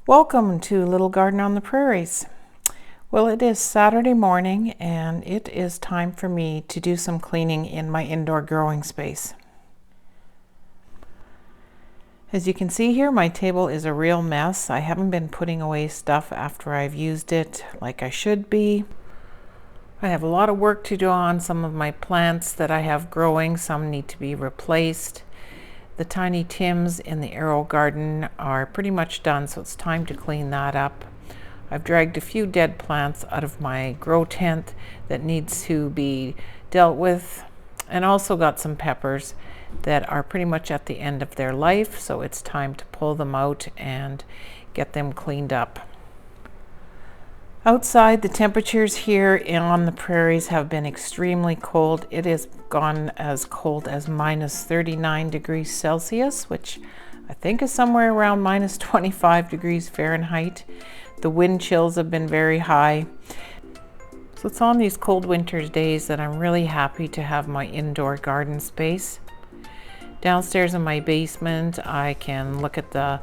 Welcome to Little Garden on the Prairies. Well, it is Saturday morning and it is time for me to do some cleaning in my indoor growing space. As you can see here, my table is a real mess. I haven't been putting away stuff after I've used it like I should be. I have a lot of work to do on some of my plants that I have growing. Some need to be replaced. The tiny Tims in the AEROGARDEN are pretty much done, so it's time to clean that up. I've dragged a few dead plants out of my grow tent that needs to be dealt with, and also got some peppers that are pretty much at the end of their life, so it's time to pull them out and get them cleaned up. Outside, the temperatures here on the prairies have been extremely cold. It has gone as cold as minus 39 degrees Celsius, which I think is somewhere around minus 25 degrees Fahrenheit. The wind chills have been very high. So it's on these cold winter days that I'm really happy to have my indoor garden space. Downstairs in my basement, I can look at the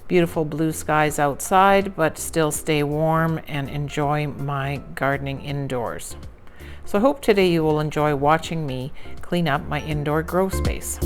beautiful blue skies outside, but still stay warm and enjoy my gardening indoors. So I hope today you will enjoy watching me clean up my indoor grow space.